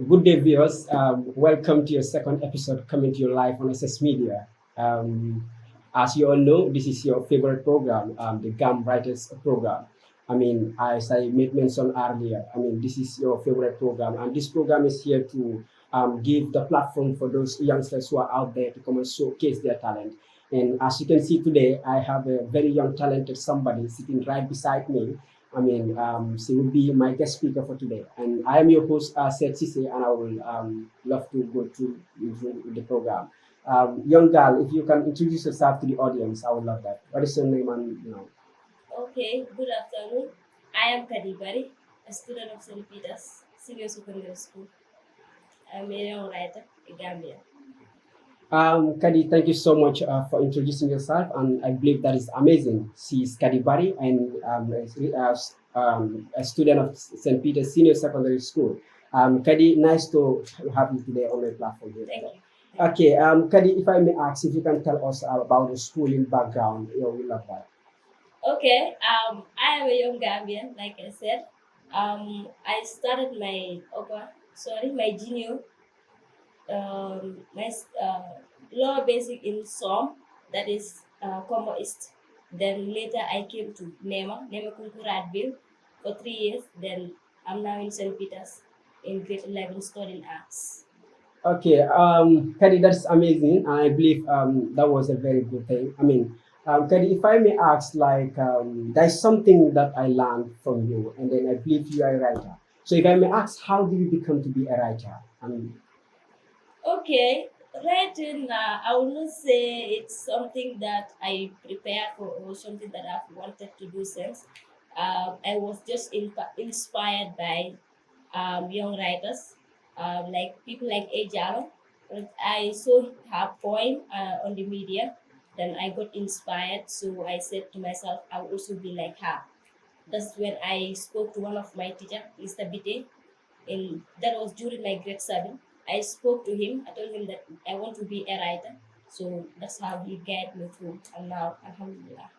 Good day, viewers. Welcome to your second episode coming to you live on SS Media. As you all know, this is your favorite program, the Gam Writers program. As I made mention earlier, this is your favorite program, and this program is here to give the platform for those youngsters who are out there to come and showcase their talent. And as you can see today, I have a very young, talented somebody sitting right beside me. She will be my guest speaker for today. And I am your host, Seth Sise, and I will love to go through the program. Young girl, if you can introduce yourself to the audience, I would love that. What is your name and. Okay, good afternoon. I am Kaddy Barry, a student of St. Peter's Senior Secondary School. I'm a young writer in Gambia. Kaddy, thank you so much for introducing yourself, and I believe that is amazing. She is Kaddy Barry, and a student of St. Peter's Senior Secondary School. Kaddy, nice to have you today on my platform here. Thank you. Okay, Kaddy, if I may ask, if you can tell us about the schooling background, we love that. Okay, I am a young Gambian, like I said. I started my junior, my lower basic in SOM, that is Como East. Then later I came to Nema Kunkuradville for 3 years. Then I'm now in St. Peter's in grade 11 studying arts. Okay, Kaddy, that's amazing. I believe that was a very good thing. Kaddy, if I may ask, there's something that I learned from you, and then I believe you are a writer. So if I may ask, how did you become to be a writer? Okay, writing, I will not say it's something that I prepared for or something that I've wanted to do since. I was just inspired by young writers, like people like Ejalo. I saw her poem on the media, then I got inspired. So I said to myself, I will also be like her. That's when I spoke to one of my teacher, Mr. Bite, and that was during my grade 7. I spoke to him. I told him that I want to be a writer. So that's how he guided me through. And now, Alhamdulillah.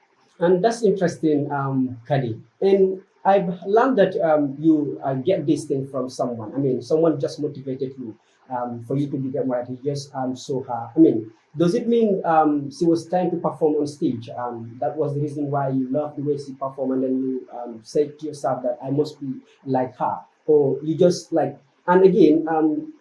And that's interesting, Kaddy. And I've learned that you get this thing from someone. Someone just motivated you for you to become writer. You just saw her. Does it mean she was trying to perform on stage? That was the reason why you loved the way she performed, and then you said to yourself that I must be like her, or you just like. And again,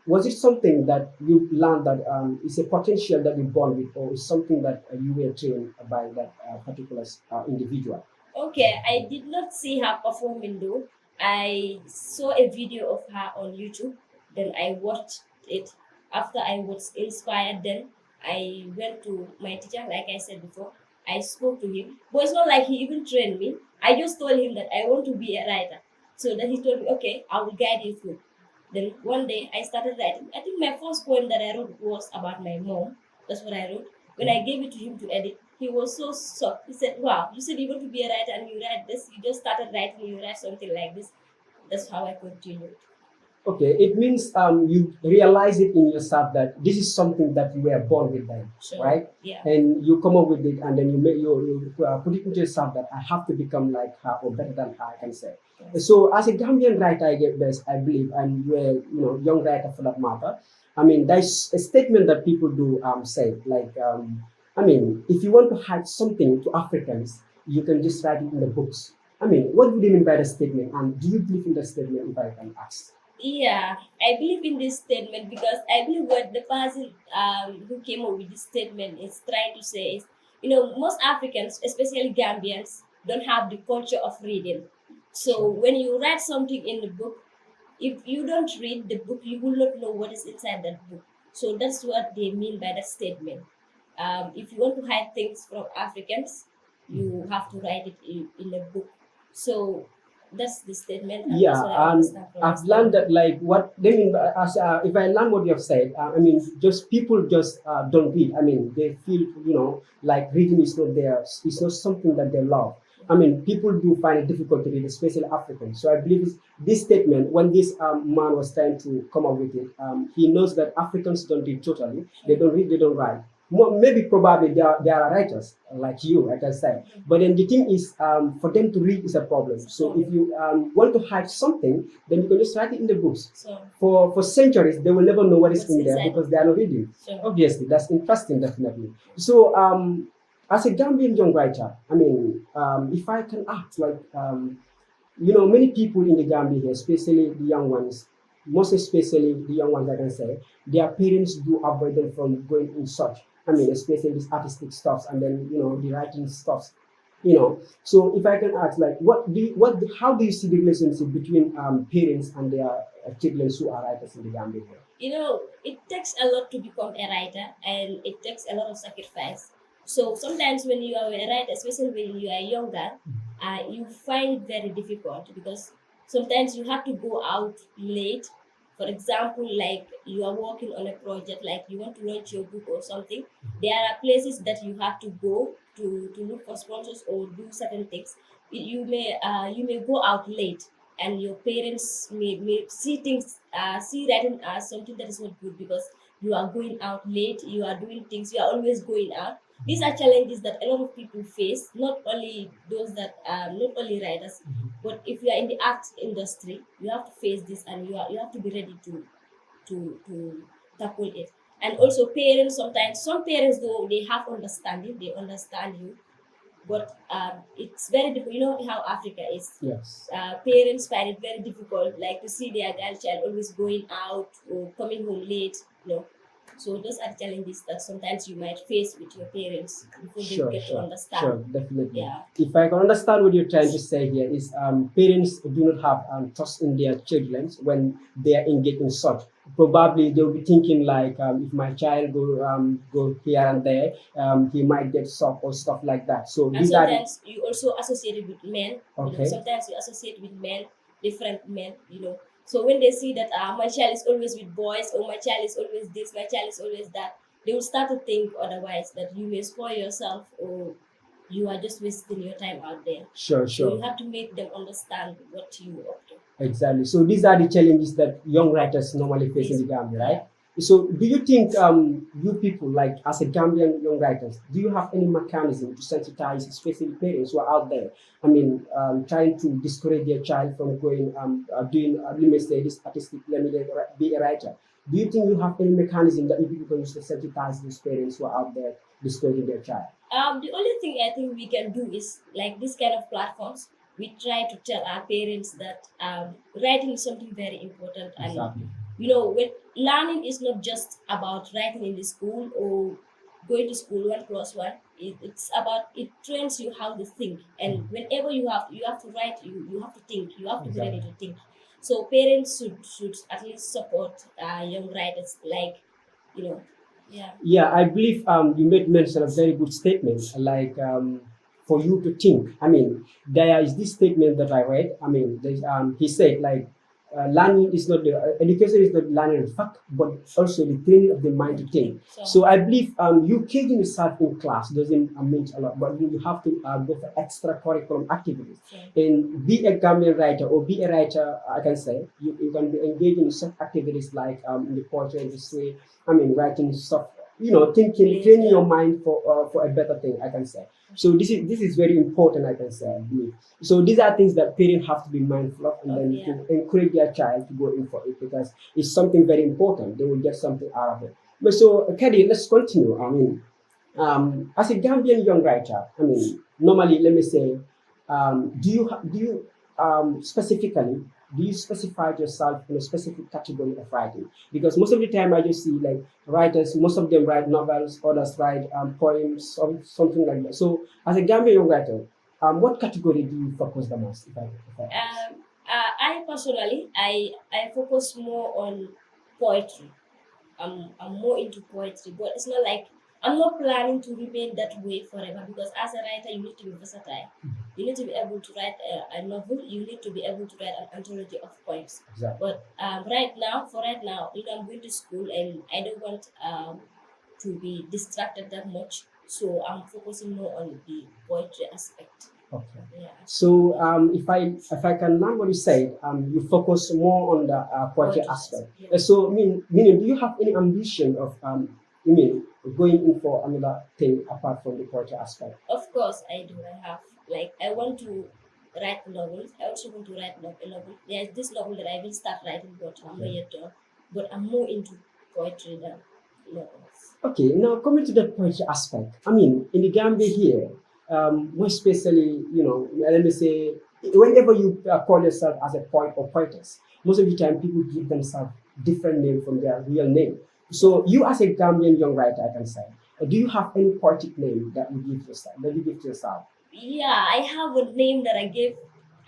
was it something that you learned that is a potential that you're born with, or is something that you were trained by that particular individual? Okay, I did not see her performing though. I saw a video of her on YouTube, then I watched it. After I was inspired, then I went to my teacher, like I said before. I spoke to him, but it's not like he even trained me. I just told him that I want to be a writer. So then he told me, okay, I will guide you through. Then one day I started writing. I think my first poem that I wrote was about my mom. That's what I wrote. When I gave it to him to edit, he was so shocked. He said, wow, you said you want to be a writer and you write this. You just started writing, you write something like this. That's how I continued. Okay, it means you realize it in yourself that this is something that you were born with, then, Sure. right? Yeah. And you come up with it, and then you put it into yourself that I have to become like her or better than her, I can say. Yes. So as a Gambian writer, I get best, I believe, and you're young writer for that matter. There's a statement that people do say, like, if you want to hide something to Africans, you can just write it in the books. What do you mean by the statement, and do you believe in the statement, if I can ask? Yeah, I believe in this statement because I believe what the person who came up with this statement is trying to say is, most Africans, especially Gambians, don't have the culture of reading. So when you write something in the book, if you don't read the book, you will not know what is inside that book. So that's what they mean by that statement. If you want to hide things from Africans, you have to write it in a book. So that's the statement. And Yeah, that's what I and understand from I've the learned statement. that like what they mean by as if I learn what you have said, just people just don't read. They feel like reading is not theirs. It's not something that they love. People do find it difficult to read, especially Africans. So I believe this statement, when this man was trying to come up with it, he knows that Africans don't read totally. They don't read, they don't write. maybe probably there are writers like you, I can say. But then the thing is, for them to read is a problem. So if you want to hide something, then you can just write it in the books. So, For centuries, they will never know what is what's in there inside? because they are not reading. So, Obviously, that's interesting, definitely. So, as a Gambian young writer, I mean, if I can ask, like, many people in the Gambia here, especially the young ones, most especially the young ones, I can say, their parents do avoid them from going in such. I mean, especially these artistic stuffs and then the writing stuffs. So if I can ask, like, how do you see the relationship between parents and their children who are writers in the Gambia here? it takes a lot to become a writer, and it takes a lot of sacrifice. So sometimes when you are a writer, especially when you are younger, you find it very difficult because sometimes you have to go out late. For example, like you are working on a project, like you want to launch your book or something. There are places that you have to go to look for sponsors or do certain things. You may go out late, and your parents may see things, see writing as something that is not good because you are going out late, you are doing things, you are always going out. These are challenges that a lot of people face, not only those that are not only writers, but if you are in the art industry, you have to face this, and you have to be ready to tackle it. And also parents, sometimes some parents, though they have understanding, they understand you, but it's very difficult. You know how Africa is. Yes. Parents find it very difficult, like to see their grandchild always going out or coming home late. So those are challenges that sometimes you might face with your parents before they get to understand. Sure, definitely. Yeah. If I can understand what you're trying to say here is parents do not have trust in their children when they are engaged in such. Probably they'll be thinking like, if my child go here and there, he might get shocked or stuff like that. So And these are sometimes you also associate it with men. Okay. Sometimes you associate with men, different men. So when they see that my child is always with boys, or my child is always this, my child is always that, they will start to think otherwise, that you may spoil yourself, or you are just wasting your time out there. Sure. So you have to make them understand what you up to. Exactly. So these are the challenges that young writers normally face in the Gambia, right? So do you think you people, like as a Gambian young writers, do you have any mechanism to sensitize, especially parents who are out there? I mean, trying to discourage their child from going doing let me say this artistic, let me be a writer. Do you think you have any mechanism that you people can use to sensitize these parents who are out there discouraging their child? The only thing I think we can do is like this kind of platforms. We try to tell our parents that writing is something very important, and Exactly. when learning is not just about writing in the school or going to school 1+1. It's about, it trains you how to think, and whenever you have to write, you have to think, you have to be ready to think. So parents should at least support young writers, like yeah. Yeah, I believe you made mention a very good statement, like for you to think. I mean, there is this statement that I read. I mean, he said like learning is not the education is not learning the fact, but also the training of the mind to think. So I believe you teaching yourself in class doesn't mean a lot, but you have to go for extra curriculum activities. And be a Gambian writer or be a writer, I can say you can be engaged in such activities like in the poetry industry. I mean, writing stuff, thinking, training your mind for a better thing, I can say. So this is very important, I can say, I believe. So these are things that parents have to be mindful of, and then to encourage their child to go in for it, because it's something very important. They will get something out of it. But so, Kaddy, let's continue. I mean, as a Gambian young writer, I mean, normally, let me say, specifically, do you specify yourself in a specific category of writing? Because most of the time I just see like writers, most of them write novels, others write poems, something like that. So as a Gambian young writer, what category do you focus the most? I personally, I focus more on poetry. I'm more into poetry, but it's not like I'm not planning to remain that way forever, because as a writer, you need to be versatile. You need to be able to write a novel. You need to be able to write an anthology of poems. Exactly. But right now, I'm going to school, and I don't want to be distracted that much. So I'm focusing more on the poetry aspect. Okay. Yeah. So if I can learn what you said, you focus more on the poetry aspect. Yeah. So meaning, do you have any ambition of I mean, going in for another thing apart from the poetry aspect? Of course, I do. I have like I want to write novels. I also want to write a novel. There's this novel that I will start writing, but I'm not Okay. yet done. But I'm more into poetry than novels. Okay, now coming to the poetry aspect, I mean, in the Gambia here, more especially, let me say, whenever you call yourself as a poet or poetess, most of the time people give themselves different name from their real name. So you, as a Gambian young writer, I can say, do you have any poetic name that you give yourself? That you give to yourself? Yeah, I have a name that I gave.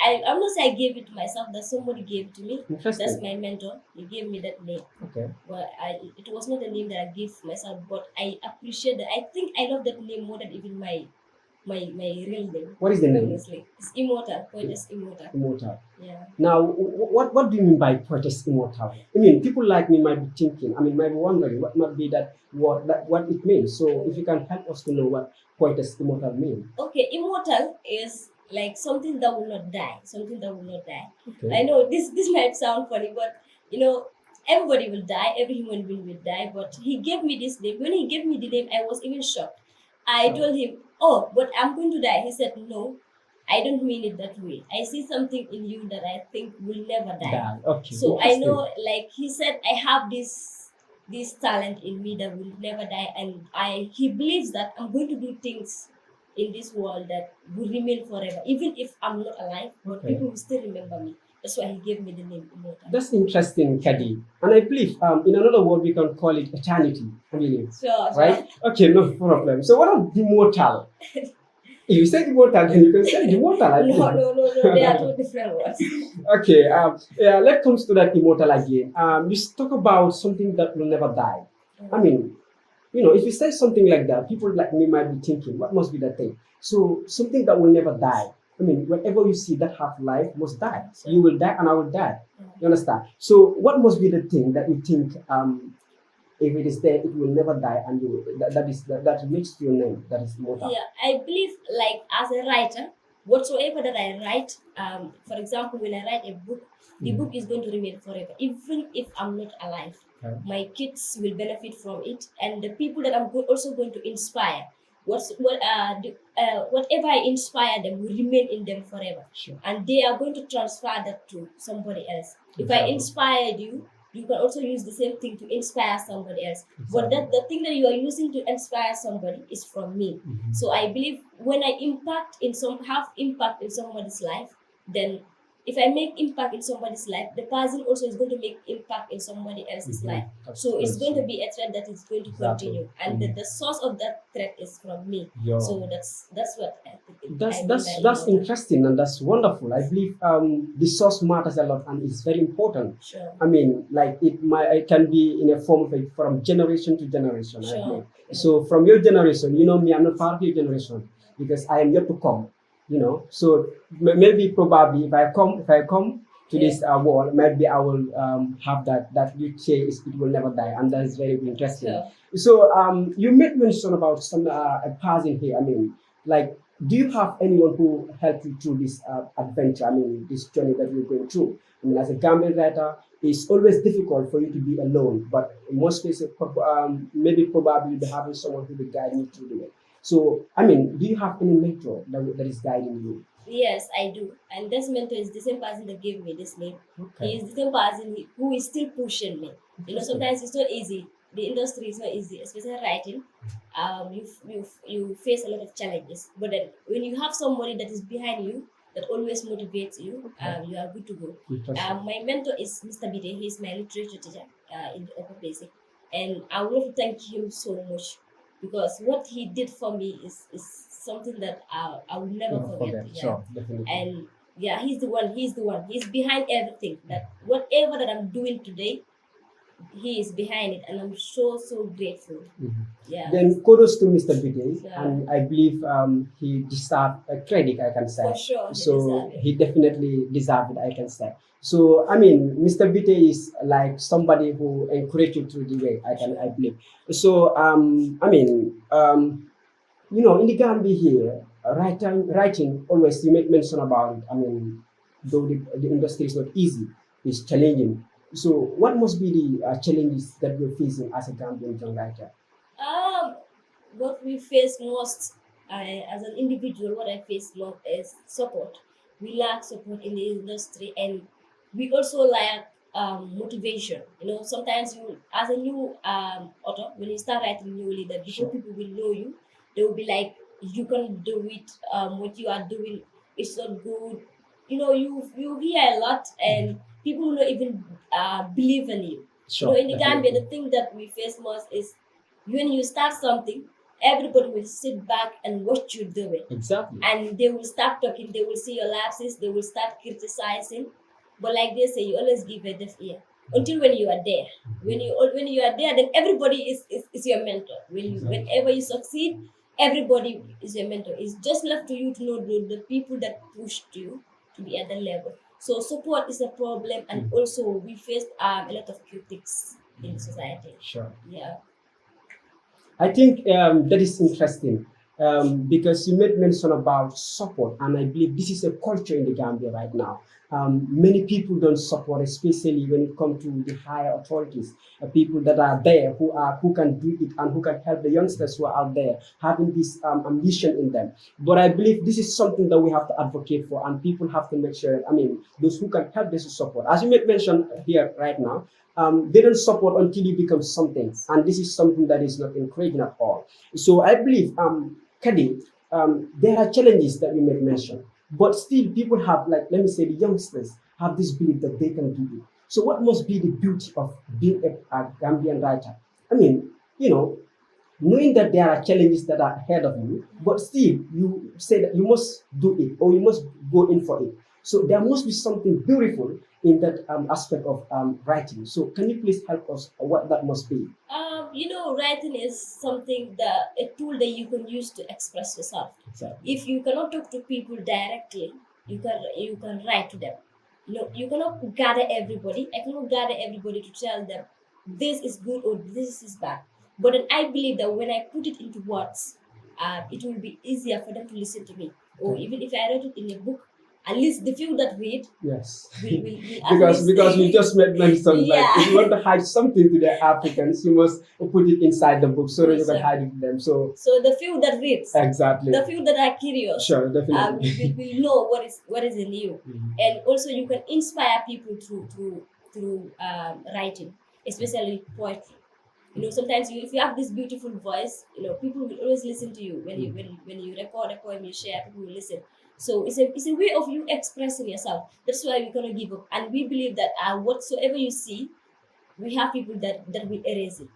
I'm not saying I gave it to myself. That somebody gave to me. That's Interesting. my mentor. He gave me that name. Okay. But it was not a name that I gave myself. But I appreciate that. I think I love that name more than even my real name. What is the name? Honestly, it's Immortal. Poetess Immortal. Immortal. Yeah. Now, what do you mean by poetess immortal? I mean, people like me might be thinking, I mean, might be wondering what might be what it means. So, if you can help us to know what poetess immortal means. Okay, immortal is like something that will not die. Something that will not die. Okay. I know this might sound funny, but everybody will die. Every human being will die. But he gave me this name. When he gave me the name, I was even shocked. I Oh. told him, "Oh, but I'm going to die." He said, "No, I don't mean it that way. I see something in you that I think will never die." Die. Okay. So I Interesting. know, like he said, I have this talent in me that will never die, and he believes that I'm going to do things in this world that will remain forever, even if I'm not alive. But Okay. people will still remember me. That's why he gave me the name Immortal. That's interesting, Kaddy. And I believe in another word we can call it eternity. I believe. Sure, Right? Okay, no problem. So what of immortal? If you say immortal, then you can say immortal. I No, believe. no. They are two different words. Okay, yeah, let's come to that immortal again. You talk about something that will never die. I mean, if you say something like that, people like me might be thinking, what must be that thing? So something that will never die. I mean, whenever you see that have life must die. Sure. You will die and I will die. You understand? So what must be the thing that you think if it is there, it will never die and that makes your name, that is immortal. Yeah, I believe like as a writer, whatsoever that I write, for example, when I write a book, the book is going to remain forever, even if I'm not alive. Okay. My kids will benefit from it, and the people that I'm also going to inspire, whatever I inspire them will remain in them forever, Sure. and they are going to transfer that to somebody else. If I Exactly. inspired you, you can also use the same thing to inspire somebody else. But Exactly. that the thing that you are using to inspire somebody is from me. Mhm. So I believe when I have impact in somebody's life, then if I make impact in somebody's life, the person also is going to make impact in somebody else's Mhm. life. That's So it's very going to true. be a thread that is going to Exactly. continue, and the source of that thread is from me. Yeah. So that's what I think. That's I mean that's by that's immortal. interesting and that's wonderful. I believe the source matters a lot and it's very important. Sure. I mean, like it can be in a form of from generation to generation. I Sure. believe. So from your generation, me, I'm not part of your generation because I am yet to come. So maybe probably if I come to this world, maybe I will have that you say it will never die, and that's very interesting. Sure. So you made mention about some a person here. I mean, like, do you have anyone who helped you through this adventure? I mean, this journey that you're going through. I mean, as a Gambian writer, it's always difficult for you to be alone, but in most cases, maybe probably you'll be having someone who will guide you through the way. So, I mean, do you have any mentor that is guiding you? Yes, I do. And this mentor is the same person that gave me this name. Okay. He is the same person who is still pushing me. Interesting. Sometimes it's not easy. The industry is not easy, especially writing. You face a lot of challenges, but then when you have somebody that is behind you that always motivates you, Okay. you are good to go. Interesting. My mentor is Mr. Bide. He's my literature teacher in the upper basic, and I would love to thank him so much because what he did for me is something that I will never forget. Yeah. Sure, definitely. And yeah, he's the one. He's behind everything. That whatever that I'm doing today, he is behind it, and I'm so grateful. Mhm. Yeah. Then kudos to Mr. Bide, Yeah. and I believe he deserved a credit, I can say. For sure, he So deserved it. he definitely deserved it, I can say. So I mean, Mr. Bide is like somebody who encouraged you through the way, I believe. So I mean, in the Gambia here, writing always you make mention about it. I mean, though the industry is not easy, it's challenging. So what must be the challenges that you're facing as a Gambian young writer? what we face most, as an individual, what I face most is support. We lack support in the industry, and we also lack motivation. Sometimes you, as a new author, when you start writing newly, that before Sure. people will know you, they will be like, you can do it. What you are doing is not good. You hear a lot, and people will not even believe in you. Sure. In the Gambia, Definitely. the thing that we face most is when you start something, everybody will sit back and watch you do it. Exactly. And they will start talking, they will see your lapses, they will start criticizing. But like they say, you always give a deaf ear until when you are there. When you are there, then everybody is your mentor. Whenever you succeed, everybody is your mentor. It's just left to you to know the people that pushed you to be at the level. So support is a problem, and also we face a lot of critics in the society. Sure. Yeah. I think that is interesting because you made mention about support, and I believe this is a culture in the Gambia right now. Many people don't support, especially when it comes to the higher authorities, people that are there who can do it and who can help the youngsters who are out there having this ambition in them. But I believe this is something that we have to advocate for, and people have to make sure. I mean, those who can help this support, as you made mention here right now, they don't support until you become something, and this is something that is not encouraging at all. So I believe, Kaddy, there are challenges that you may mention, but still people have, like, let me say, the youngsters have this belief that they can do it. So what must be the beauty of being a Gambian writer? I mean, you know, knowing that there are challenges that are ahead of you, but still you say that you must do it or you must go in for it. So there must be something beautiful in that aspect of writing. So can you please help us what that must be? Writing is something that a tool that you can use to express yourself. Exactly. If you cannot talk to people directly, you can write to them. You cannot gather everybody. I cannot gather everybody to tell them this is good or this is bad. But then I believe that when I put it into words, it will be easier for them to listen to me. Or Okay. even if I write it in a book, at least the few that read Yes. will at because least because you just made mention, like, if you yeah. want to hide something to the Africans, you must put it inside the book so that you can Sure. hide it to them. So So the few that reads, exactly. the few that are curious, Sure, definitely. will know what is in you, Mhm. and also you can inspire people through writing, especially poetry. Sometimes if you have this beautiful voice, people will always listen to you when you record a poem, you share, people will listen. So it's a way of you expressing yourself. That's why we cannot give up, and we believe that whatsoever you see, we have people that will erase it.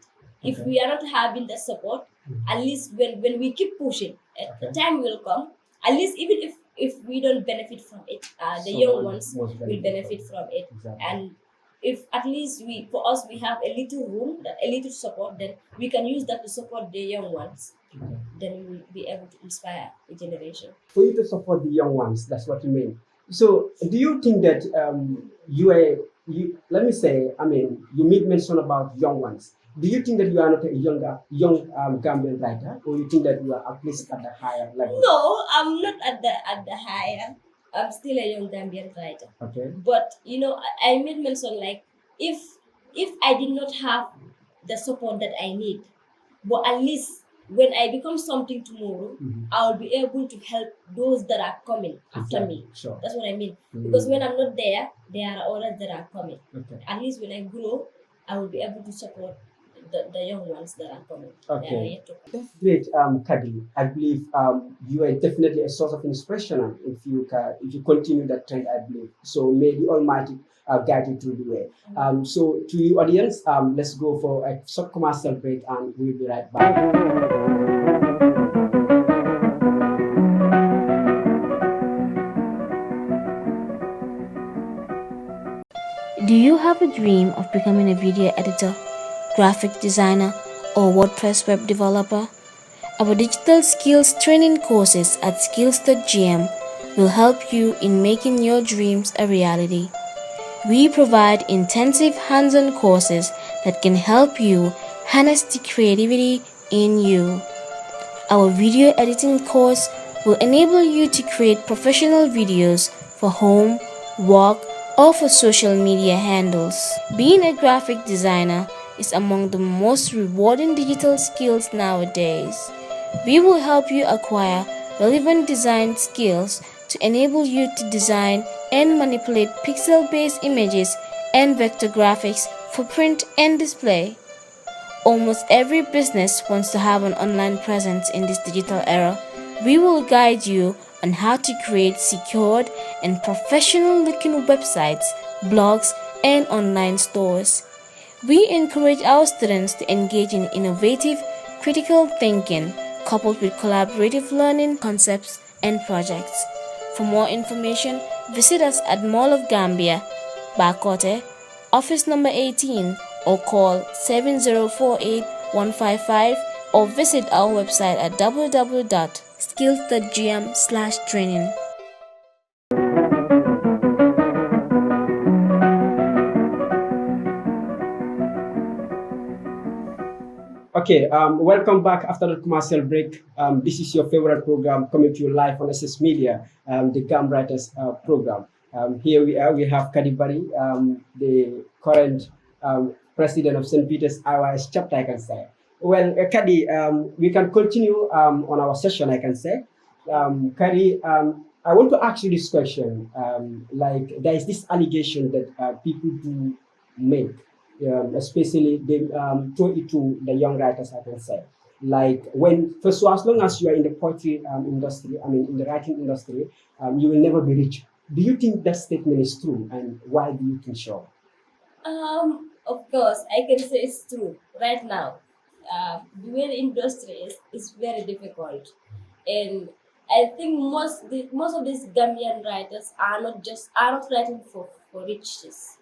If Okay. we are not having that support, at least when we keep pushing, a time will come. At least even if we don't benefit from it, the young Someone ones must will benefit from it. Exactly. And if at least for us we have a little room, a little support, then we can use that to support the young ones. Okay. Then we will be able to inspire a generation. For you to support the young ones, that's what you mean. So do you think that you are you let me say, I mean, you made mention about young ones. Do you think that you are not a young Gambian writer, or you think that you are at least at the higher level? No, I'm not at the higher. I'm still a young Gambian writer. Okay. But I made mention, like, if I did not have the support that I need, but at least when I become something tomorrow, Mhm. I'll be able to help those that are coming after Exactly. me. Sure. That's what I mean. Mhm. Because when I'm not there, there are others that are coming. Okay. At least when I grow, I will be able to support the young ones that are coming. They are Okay. yet to come. That's great, Kaddy. I believe you are definitely a source of inspiration if you continue that trend. I believe so. May the Almighty guide you through the way. So to you audience, let's go for a short commercial break, and we'll be right back. Do you have a dream of becoming a video editor, graphic designer, or WordPress web developer? Our digital skills training courses at skills.gm will help you in making your dreams a reality. We provide intensive hands-on courses that can help you harness the creativity in you. Our video editing course will enable you to create professional videos for home, work, or for social media handles. Being a graphic designer is among the most rewarding digital skills nowadays. We will help you acquire relevant design skills to enable you to design and manipulate pixel-based images and vector graphics for print and display. Almost every business wants to have an online presence in this digital era. We will guide you on how to create secured and professional-looking websites, blogs, and online stores. We encourage our students to engage in innovative, critical thinking coupled with collaborative learning concepts and projects. For more information, visit us at Mall of Gambia, Bakote, office number 18, or call 7048-155, or visit our website at www.skills.gm/training. Okay, welcome back after the commercial break. This is your favorite program coming to you live on SS Media, the Gam Writers program. Here we are, we have Kaddy Barry, the current president of St. Peter's IYS chapter, I can say. Well, Kaddy, we can continue on our session, I can say. Kaddy, I want to ask you this question. Like, there is this allegation that people do make, especially they throw it to the young writers, I can say. Like when first, so as long as you are in the poetry industry, I mean in the writing industry, you will never be rich. Do you think that statement is true, and why do you think so? Of course, I can say it's true right now. The way the industry is very difficult, and I think most of these Gambian writers are not writing for riches.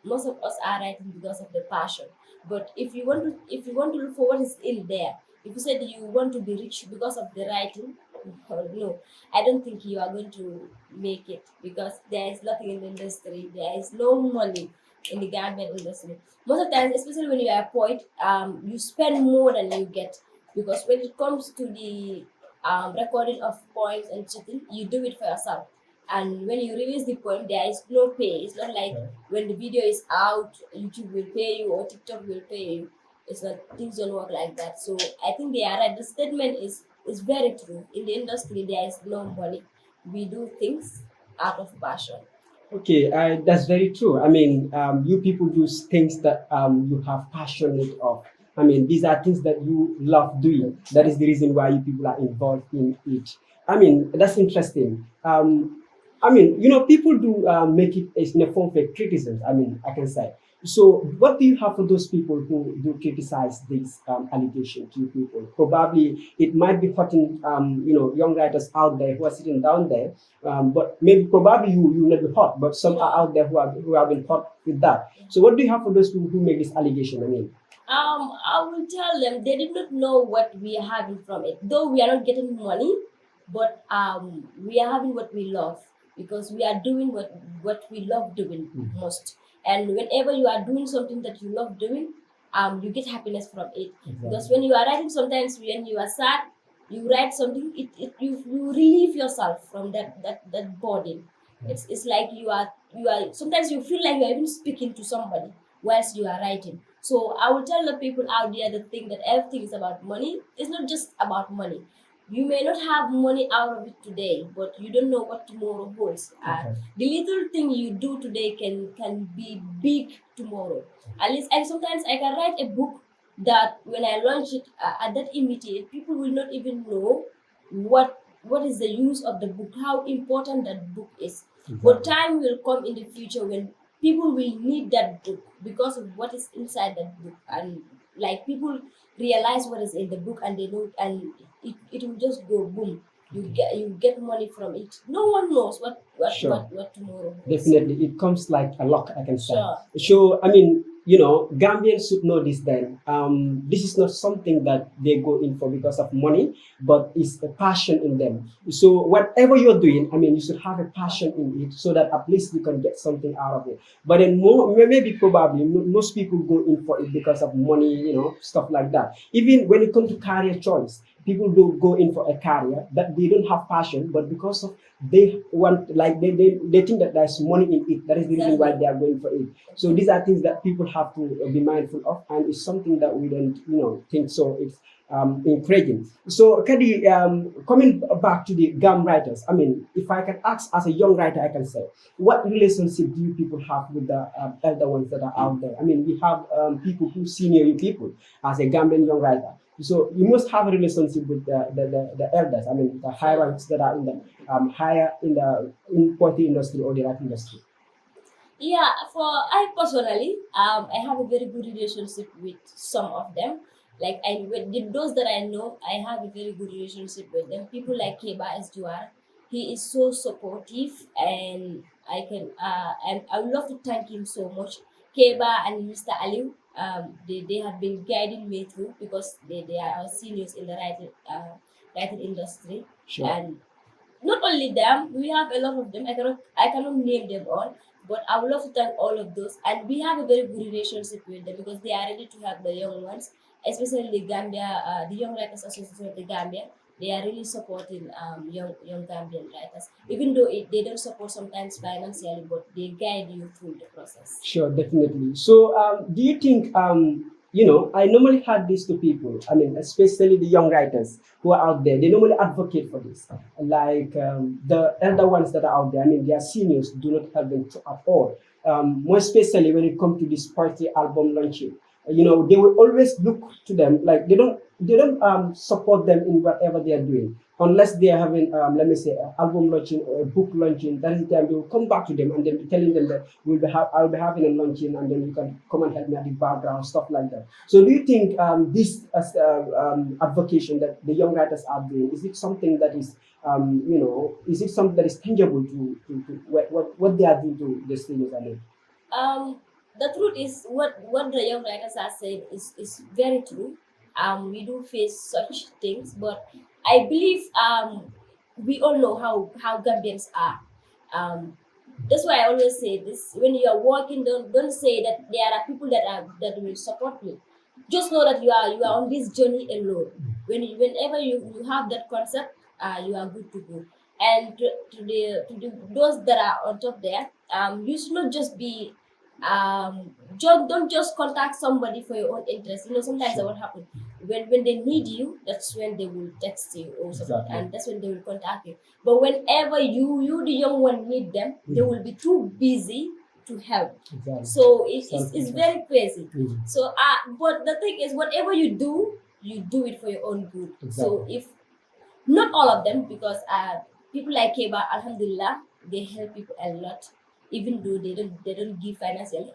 Most of us are writing because of the passion. But if you want to look for what is in there, if you said you want to be rich because of the writing, no, I don't think you are going to make it because there is nothing in the industry. There is no money in the Gambian industry. Most of the time, especially when you are a poet, you spend more than you get because when it comes to the recording of poems and something, you do it for yourself. And when you release the poem, there is no pay. It's not like when the video is out, YouTube will pay you or TikTok will pay you. It's not, things don't work like that. So I think they are right. The statement is very true. In the industry, there is no money. We do things out of passion. Okay, that's very true. I mean, you people do things that you have passionate of. I mean, these are things that you love doing. That is the reason why you people are involved in it. I mean, that's interesting. I mean, people do make it as in a form of criticism. I mean, I can say. So, what do you have for those people who do criticize this allegation to you people? Probably it might be hurting, young writers out there who are sitting down there. But maybe probably you will not be hurt, but some are out there who have been hurt with that. So, what do you have for those people who make this allegation? I mean, I will tell them they did not know what we are having from it. Though we are not getting money, but we are having what we love because we are doing what we love doing most. And whenever you are doing something that you love doing, you get happiness from it. Because when you are writing, sometimes when you are sad, you write something, you relieve yourself from that burden. It's like you are sometimes you feel like you are even speaking to somebody whilst you are writing. So I will tell the people out there that think that everything is about money. It's not just about money. You may not have money out of it today, but you don't know what tomorrow holds. The little thing you do today can be big tomorrow. At least, sometimes I can write a book that when I launch it at that immediate, people will not even know what is the use of the book, how important that book is. But time will come in the future when people will need that book because of what is inside that book, and like people realize what is in the book and they know, and it will just go boom. You get money from it. No one knows Sure. what tomorrow holds. Definitely, it comes like a luck, I can say. Sure. So, I mean, Gambians should know this then. This is not something that they go in for because of money, but it's a passion in them. So, whatever you're doing, I mean, you should have a passion in it so that at least you can get something out of it. But then, maybe probably, most people go in for it because of money, stuff like that. Even when it comes to career choice, people do go in for a career that they don't have passion, but because of they want, like they think that there's money in it. That is the reason why Exactly. they are going for it. So these are things that people have to be mindful of, and it's something that we don't, think so. It's encouraging. So, Kaddy, coming back to the Gam writers, I mean, if I can ask as a young writer, I can say, what relationship do you people have with the elder ones that are out there? I mean, we have people who senior you people as a Gambian young writer. So you must have a relationship with the elders. I mean, the high ranks that are in the higher in poetry industry or the writing industry. Yeah, for I personally, I have a very good relationship with some of them. Like with those that I know, I have a very good relationship with them. People like Keba as Juar, he is so supportive, and I would love to thank him so much. Keba and Mr. Aliu, they have been guiding me through because they are our seniors in the writing industry, Sure. and not only them, we have a lot of them. I cannot name them all, but I would love to thank all of those. And we have a very good relationship with them because they are ready to help the young ones, especially the Gambia, the Young Writers Association of the Gambia. They are really supporting young Gambian writers, even though they don't support sometimes financially, but they guide you through the process. Sure, definitely. So, do you think, I normally had this to people, I mean, especially the young writers who are out there, they normally advocate for this. Like the elder ones that are out there, I mean, their seniors do not help them at all. More especially when it comes to this party album launching. They will always look to them like they don't support them in whatever they are doing unless they are having let me say an album launching or a book launching. That is the time they will come back to them and then be telling them that I'll be having a launching, and then you can come and help me at the background, stuff like that. So do you think this advocation that the young writers are doing, is it something that is is it something that is tangible to what they are doing to the seniors? I mean, Um, the truth is, what the young writers are saying is very true. We do face such things, but I believe we all know how Gambians are. Um, that's why I always say this: when you are working, don't say that there are people that will support me. Just know that you are on this journey alone. Whenever you have that concept, you are good to go. And to the those that are on top there, you should not just be don't just contact somebody for your own interest. Sometimes that sure. what happen when they need you, that's when they will text you or something, Exactly. and that's when they will contact you. But whenever you the young one need them, they Mhm. will be too busy to help. Exactly. So it's Self-interest. very crazy. Mhm. So but the thing is, whatever you do it for your own good. So Exactly. if not all of them, because people like Keba, Alhamdulillah, they help people a lot, even though they don't give financially,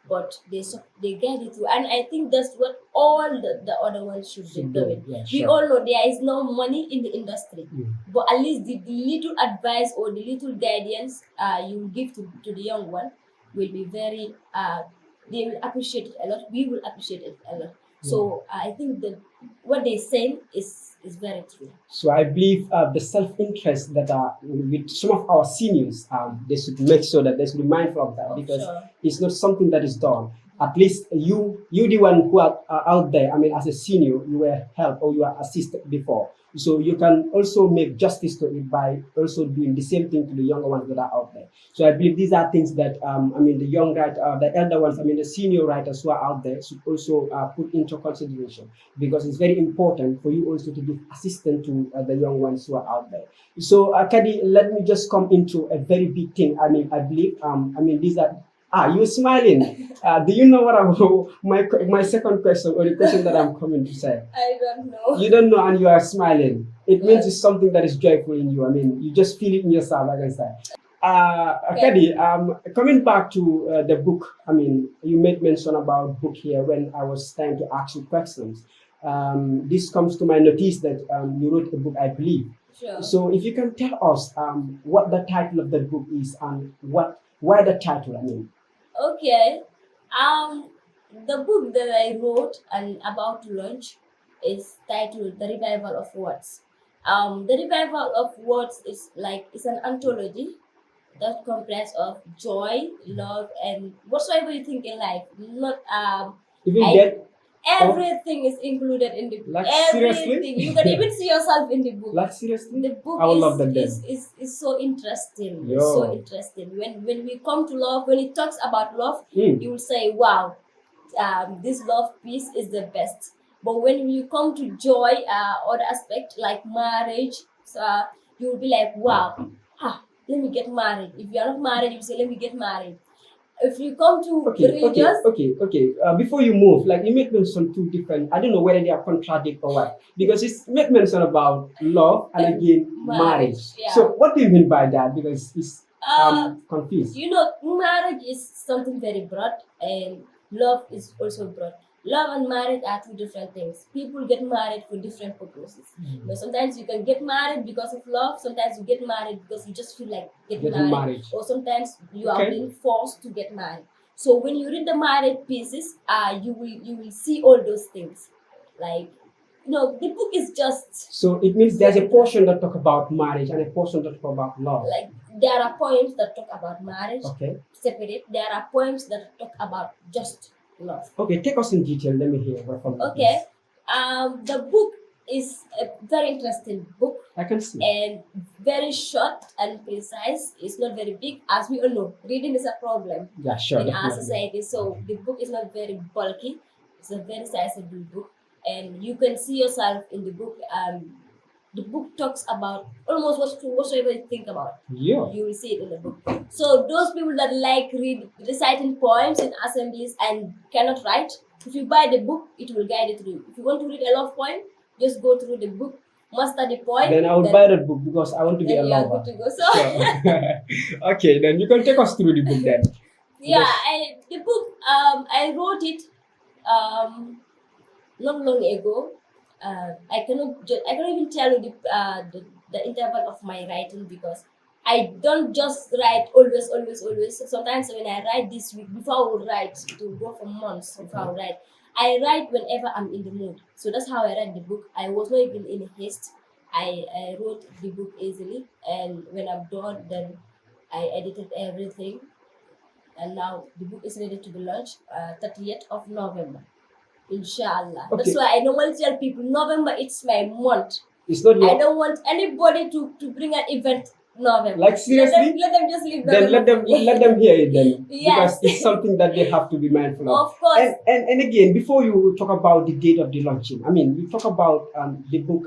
but they get it through. And I think that's what all the other ones should be Should do. doing. Yeah, We sure. all know there is no money in the industry, Mm. but at least the little advice or the little guidance you give to the young one will be very they will appreciate it a lot. We will appreciate it a lot. So I think that what they're saying is very true. So I believe the self-interest that are with some of our seniors, they should make sure that they should be mindful of that, Oh, because sure. it's not something that is done. At least you the one who are out there. I mean, as a senior, you were helped or you were assisted before, so you can also make justice to it by also doing the same thing to the younger ones that are out there. So I believe these are things that I mean the the elder ones, I mean the senior writers who are out there should also put into consideration, because it's very important for you also to give assistance to the young ones who are out there. So, Kadi, let me just come into a very big thing. I mean, I believe, I mean, these are. You're smiling. Do you know what my second question, or the question that I'm coming to say? I don't know. You don't know, and you are smiling. It means Yes. it's something that is joyful in you. I mean, you just feel it in yourself, like I said. Okay. Kadi, coming back to the book, I mean, you made mention about book here when I was trying to ask you questions. This comes to my notice that you wrote a book, I believe. Sure. So, if you can tell us what the title of the book is and why the title, I mean. Okay. Um, the book that I wrote and about to launch is titled "The Revival of Words." The Revival of Words is like it's an anthology that comprises of joy, love, and whatsoever you think in life. Not Even I death. Everything is included in the book. Like, Everything. seriously? You can even see yourself in the book. Like, seriously? The book I would love that then. is so interesting. Yo. It's so interesting. When we come to love, when it talks about love, Mm. you will say, wow, this love piece is the best. But when you come to joy, other aspect like marriage, you will be like, wow, let me get married. If you are not married, you say, let me get married. If you come to religious, okay. Before you move, like you made mention two different. I don't know whether they are contradict or what, because it's made mention about love and again marriage. yeah. So what do you mean by that? Because it's confused. You know, marriage is something very broad, and love is also broad. Love and marriage are two different things. People get married for different purposes. You know, sometimes you can get married because of love. Sometimes you get married because you just feel like getting married. Or sometimes you are being forced to get married. So when you read the marriage pieces, you will see all those things. Like, you know, the book is just. So it means there's a portion that talk about marriage and a portion that talk about love. Like, there are poems that talk about marriage. Okay. Separate. There are poems that talk about just love. Okay, take us in detail. Let me hear what from Okay. The book is a very interesting book. I can see. And very short and precise. It's not very big. As we all know, reading is a problem in our society. So the book is not very bulky. It's a very sizable book. And you can see yourself in the book. The book talks about almost whatsoever you think about. Yeah. You will see it in the book. So those people that like reciting poems in assemblies and cannot write, if you buy the book, it will guide you through. If you want to read a love poem, just go through the book, master the poem. Then I would buy that book because I want to be a lover. Good to go. So okay, then you can take us through the book then. Yeah, the book I wrote it not long ago. I cannot even tell you the interval of my writing because I don't just write always. Sometimes when I write this week, before I would write, it will go for months before I would write. I write whenever I'm in the mood. So that's how I write the book. I was not even in haste. I wrote the book easily, and when I'm done, then I edited everything. And now the book is ready to be launched 30th of November. Inshallah. Okay. That's why I normally tell people November it's my month. It's not your... I don't want anybody to bring an event November. Like seriously? Let them just leave Then let them hear it then. Yes. Because it's something that they have to be mindful of. Of course. And again, before you talk about the date of the launching, I mean, you talk about the book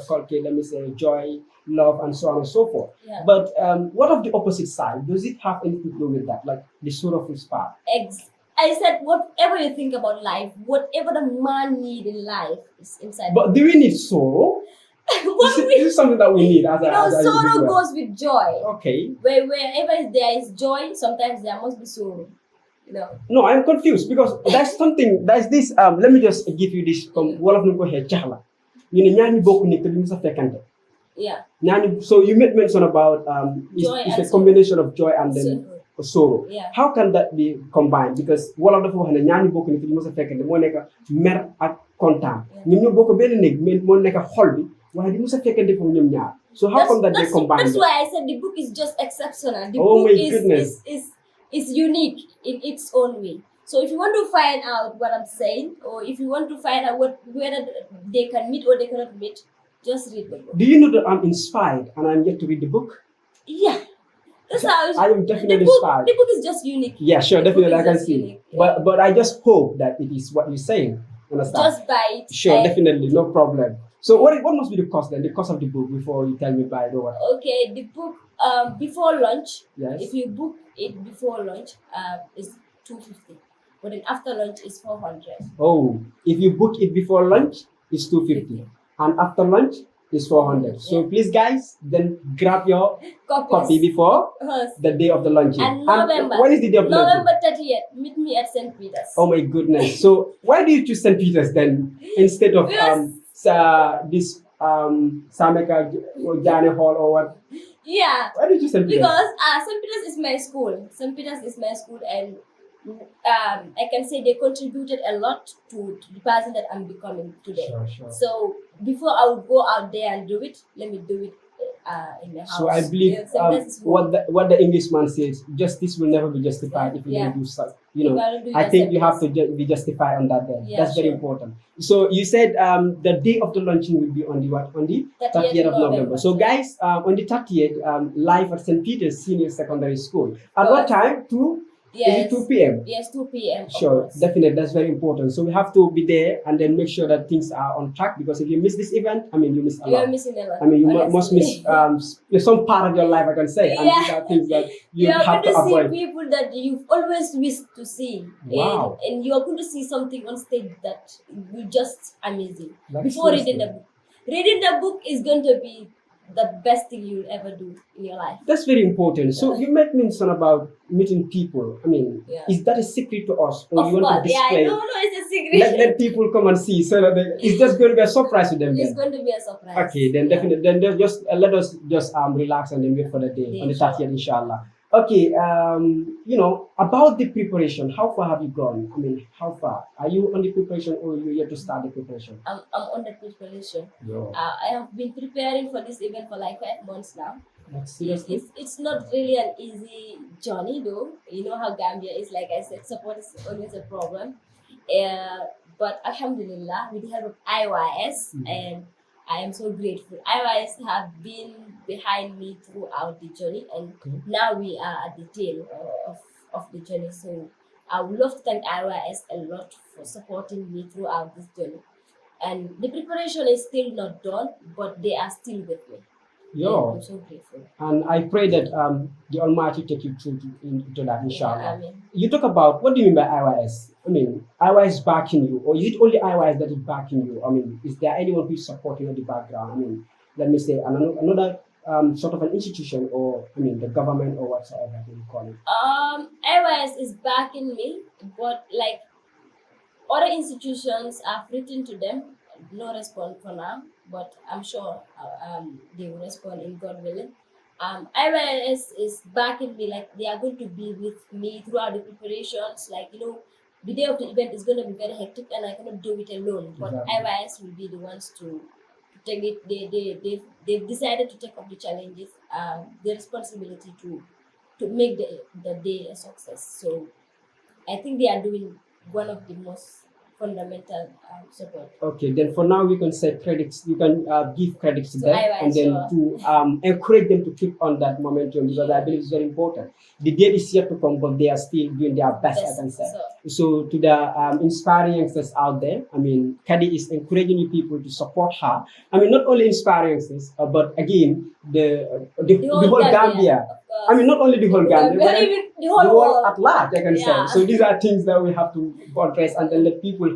called, let me say, Joy, Love, and so on and so forth. Yeah. But what of the opposite side? Does it have anything to do with that? Like the sorrowful part? I said, whatever you think about life, whatever the man need in life is inside. But do we need sorrow? This is something that we need as a sorrow goes with joy. Okay. Wherever there is joy, sometimes there must be sorrow. You know. No, I'm confused because there's this. Let me just give you this from one of them go here, Jahla. You know, nyani boku ni kadi musa fekante. Yeah. Nyani. So you made mention about it's a combination of joy and then sorrow. Yeah. How can that be combined? Because one of the four nyani boku ni kadi musa fekante mo neka mer ak kontaan. Ñun ñu bokk benn néeg mais mo neka xol bi. So how come that they combine? That's why I said the book is just exceptional. The book is unique in its own way. So if you want to find out what I'm saying, or if you want to find out whether they can meet or they cannot meet, just read the book. Do you know that I'm inspired and I'm yet to read the book? Yeah. That's how I am definitely inspired. The book is just unique. Yeah, sure, definitely I can see. Yeah. But I just hope that it is what you're saying. Understand? Just buy it. Sure, definitely, no problem. So what must be the cost then? The cost of the book before you tell me buy it or what? Okay, the book before launch. Yes. If you book it before launch, is $250. But then after launch is $400. Oh, if you book it before lunch, it's $250, and after lunch is $400. So please, guys, then grab your copy before the day of the launching. And November. When is the day of the launching? November 30th. Meet me at St. Peter's. Oh my goodness! So why do you choose St. Peter's then instead of this Sameka Jane Hall or what? Yeah. Why did you St. Peter's? Because St. Peter's is my school. St. Peter's is my school, and I can say they contributed a lot to the person that I'm becoming today. Sure. So before I would go out there and do it, let me do it in the house. So I believe Yeah, sometimes it's what the Englishman says, justice will never be justified if you Yeah. don't do such. You gotta do I your think you have to semblance. be justified on that. Then Yeah, that's very sure. important. So you said the day of the launching will be on the what? On the 30th of November. So guys, on the 30th, live at St. Peter's Senior Secondary School. At what time? Is it 2 p.m.? Yes, 2 p.m. Sure, definitely. That's very important. So we have to be there and then make sure that things are on track, because if you miss this event, I mean, you miss a You are lot. missing a lot. I mean, you honestly. must miss some part of your life, I can say. And these are things that you are have going to to see avoid. people that you've always wished to see. Wow. And you are going to see something on stage that will just amaze you. That's Before interesting. reading the book. Reading the book is going to be the best thing you'll ever do in your life. That's very important. So you made mention about meeting people. I mean, Yeah. is that a secret to us, or Of you want course, to display? no, it's a secret. Let people come and see, so that it's just going to be a surprise to them. It's Then. going to be a surprise. Okay, then definitely, then just let us just relax and then wait for the day on the 30th, inshallah. Okay, about the preparation, how far have you gone? I mean, how far are you on the preparation, or you yet to start the preparation? I'm on the preparation. Yo. I have been preparing for this event for like 5 months now. Seriously? It's not really an easy journey though. You know how Gambia is, like I said, support is always a problem. But Alhamdulillah, with the help of IYS, and I am so grateful. IYS have been behind me throughout the journey, and now we are at the tail of the journey. So I would love to thank IYS a lot for supporting me throughout this journey. And the preparation is still not done, but they are still with me. Yo. I'm so grateful. And I pray that the Almighty take you through into that, inshallah. Yeah, amen. You talk about, what do you mean by IYS? I mean, IYS backing you, or is it only IYS that is backing you? I mean, is there anyone who is supporting you in the background? I mean, let me say another sort of an institution, or I mean, the government or whatsoever you call it. IYS is backing me, but like other institutions, I've written to them, no response for now, but I'm sure they will respond in God willing. IYS is backing me, like they are going to be with me throughout the preparations. Like, the day of the event is going to be very hectic and I cannot do it alone. But Exactly. IYS will be the ones to take it. They've decided to take up the challenges, the responsibility to make the day a success. So I think they are doing one of the most fundamental support. Okay, then for now we can say credits. You can give credits to them, IYS, and then sure. to encourage them to keep on that momentum, because I believe it's very important. The day is yet to come, but they are still doing their best. I can say. So to the inspiring youngsters out there, I mean, Kaddy is encouraging you people to support her. I mean, not only inspiring youngsters, but again the whole Gambia. I mean, not only the whole Gambia, but even the the whole whole world. at large, I can Yeah. say. So these are things that we have to address and then let people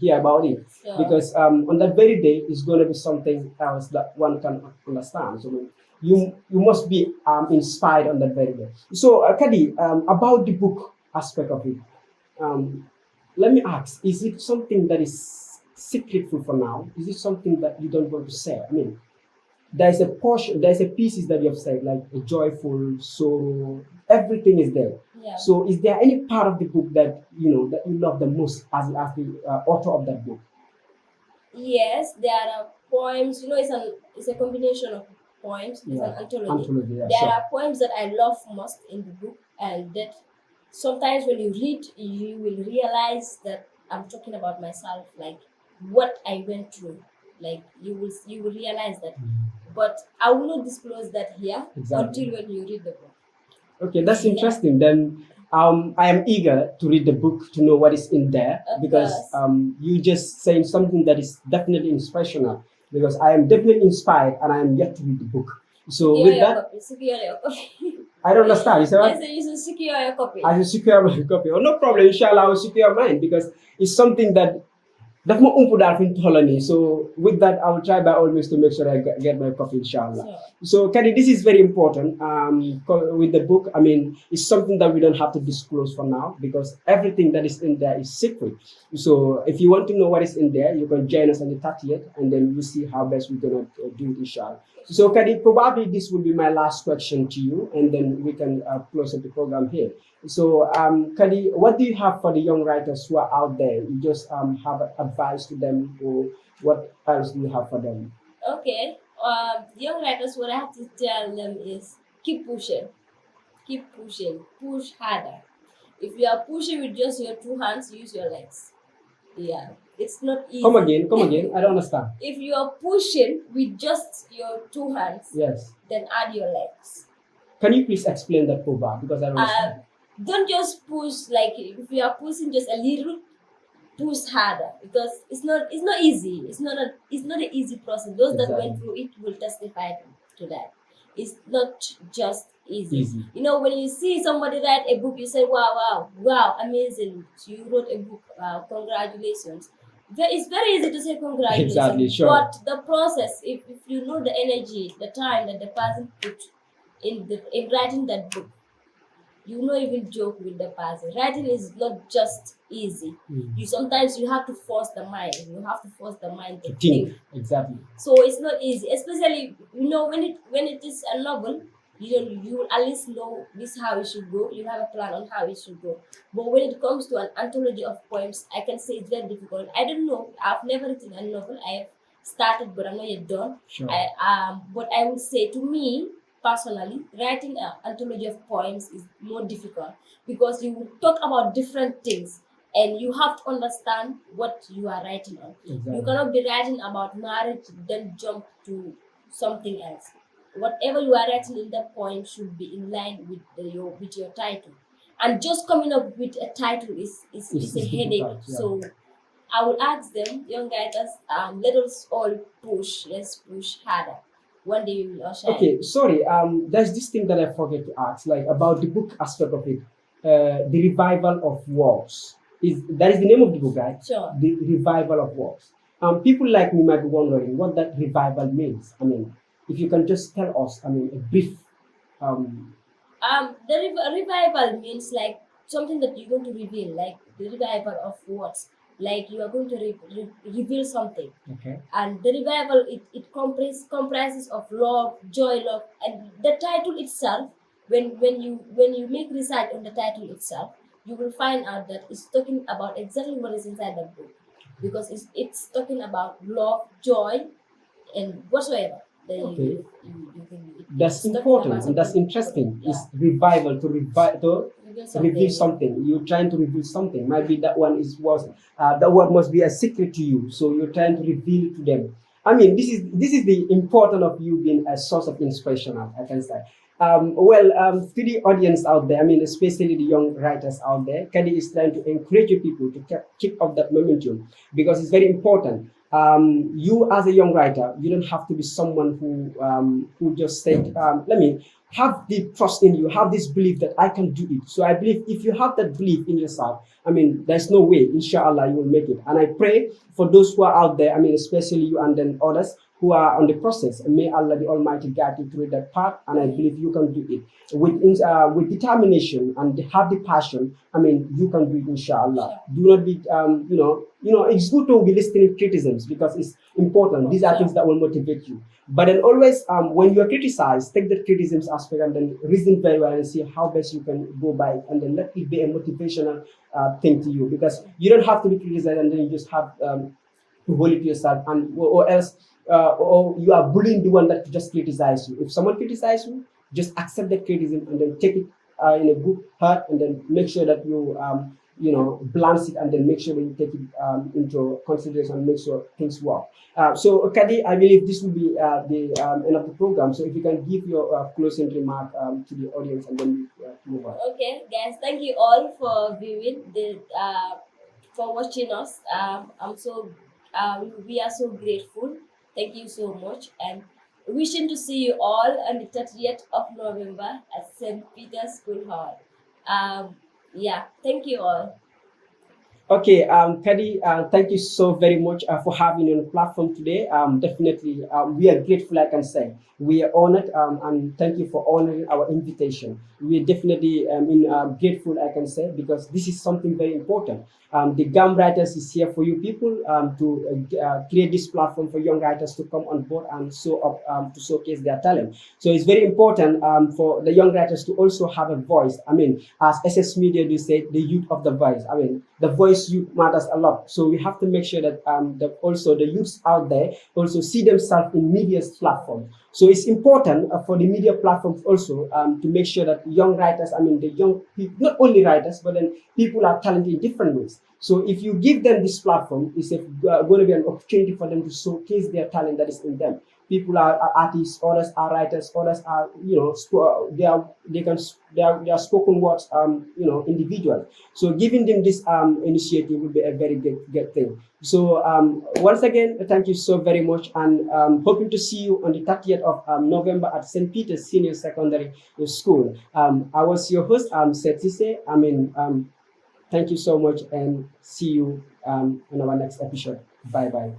hear about it. Sure. Because on that very day, it's going to be something else that one can understand. So you must be inspired on that very day. So Kaddy, about the book aspect of it, let me ask: is it something that is secretful for now? Is it something that you don't want to say? I mean, there's a portion, there's a pieces that you have said, like a joyful, sorrow, everything is there. Yeah. So is there any part of the book that you love the most as the author of that book? Yes, there are poems. It's a combination of poems. It's an anthology. Yeah, There sure. are poems that I love most in the book, and that sometimes when you read, you will realize that I'm talking about myself, like what I went through. Like you will realize that, but I will not disclose that here Exactly. until when you read the book. Okay, that's interesting. Then I am eager to read the book to know what is in there, Of because course. you just saying something that is definitely inspirational, because I am definitely inspired and I am yet to read the book. So with that, Secure your copy. I don't understand. You say what? I said you should secure your copy. I will secure my copy. Oh, no problem. Inshallah, I will secure mine, because it's something that mo umpu dal fin tolani. So with that, I will try by all means to make sure I get my copy, inshallah. Sure. So Kaddy, this is very important. With the book, I mean, it's something that we don't have to disclose for now, because everything that is in there is secret. So if you want to know what is in there, you can join us on the 30th, and then you see how best we're gonna do it, inshallah. So Kaddy, probably this will be my last question to you, and then we can close up the program here. So Kaddy, what do you have for the young writers who are out there? You just have advice to them, or what else do you have for them? Okay. young writers, what I have to tell them is keep pushing, push harder. If you are pushing with just your two hands, use your legs. Yeah, it's not easy. Come again. I don't understand. If you are pushing with just your two hands, Yes. then add your legs. Can you please explain that proverb because I don't understand? Don't just push like if you are pushing just a little, push harder because it's not easy. It's not an easy process. Those that went through it will testify to that. It's not just easy. You know, when you see somebody write a book, you say, wow, amazing. You wrote a book. Congratulations. It's very easy to say congratulations. Exactly, sure. But the process, if you know the energy, the time that the person put in writing that book, you not even joke with the person. Writing is not just easy. Sometimes you have to force the mind. You have to force the mind to think. Exactly. So it's not easy, especially when it is a novel. You will at least know this how it should go. You have a plan on how it should go. But when it comes to an anthology of poems, I can say it's very difficult. I don't know. I've never written a novel. I have started, but I'm not yet done. Sure. But I would say to me, personally, writing an anthology of poems is more difficult because you will talk about different things and you have to understand what you are writing on. Exactly. You cannot be writing about marriage, then jump to something else. Whatever you are writing in that poem should be in line with your title. And just coming up with a title is a headache. Yeah. So I would ask them, young writers, let us all push. Let's push harder. One day you will shine. Okay, sorry. There's this thing that I forget to ask, like about the book aspect of it. The revival of works that is the name of the book, right? Sure. The revival of works. People like me might be wondering what that revival means. I mean, if you can just tell us, I mean, a brief. The revival means like something that you're going to reveal, like the revival of words. Like you are going to reveal something. Okay. And the revival, it comprises of love, joy, love, and the title itself. When you make research on the title itself, you will find out that it's talking about exactly what is inside the book, because it's talking about love, joy, and whatsoever. Okay. That's important and that's interesting. Yeah. It's revival to reveal something. You're trying to reveal something. Maybe that one that word must be a secret to you. So you're trying to reveal it to them. I mean, this is the importance of you being a source of inspiration, I can say. To the audience out there, I mean, especially the young writers out there, Kaddy is trying to encourage you people to keep up that momentum because it's very important. You as a young writer, you don't have to be someone who just said, let me have the trust in you, have this belief that I can do it. So I believe if you have that belief in yourself, I mean, there's no way, inshallah, you will make it. And I pray for those who are out there, I mean, especially you and then others who are on the process. And may Allah the Almighty guide you through that path. And I believe you can do it with determination and have the passion. I mean, you can do it, inshallah. Do not be, it's good to be listening to criticisms because it's important. These are things that will motivate you. But then always, when you are criticized, take that criticism aspect and then reason very well and see how best you can go by it. And then let it be a motivational thing to you, because you don't have to be criticized and then you just have to hold it to yourself, or else or you are bullying the one that just criticizes you. If someone criticizes you, just accept that criticism and then take it in a good heart, and then make sure that you balance it, and then make sure that you take it into consideration and make sure things work. So Kaddy, I believe this will be the end of the program. So if you can give your closing remark to the audience, and then we move on. Okay, guys, thank you all for viewing for watching us. We are so grateful. Thank you so much, and wishing to see you all on the 30th of November at St. Peter's School Hall. Thank you all. Okay, Kaddy, thank you so very much for having you on the platform today. Definitely, we are grateful, I can say. We are honored, and thank you for honoring our invitation. We are definitely grateful, I can say, because this is something very important. The Gam Writers is here for you people to create this platform for young writers to come on board and show up to showcase their talent. So it's very important for the young writers to also have a voice. I mean, as SS Media do say, the youth of the voice. I mean, the voice youth matters a lot. So we have to make sure that also the youths out there also see themselves in media's platform. So it's important for the media platforms also to make sure that young writers, I mean the young people, not only writers, but then people are talented in different ways. So if you give them this platform, it's going to be an opportunity for them to showcase their talent that is in them. People are artists, others are writers, others are they are spoken words individuals. So giving them this initiative would be a very good thing. So once again, thank you so very much, and hoping to see you on the 30th of November at St. Peter's Senior Secondary School. I was your host, Setise. Thank you so much, and see you in our next episode. Bye bye.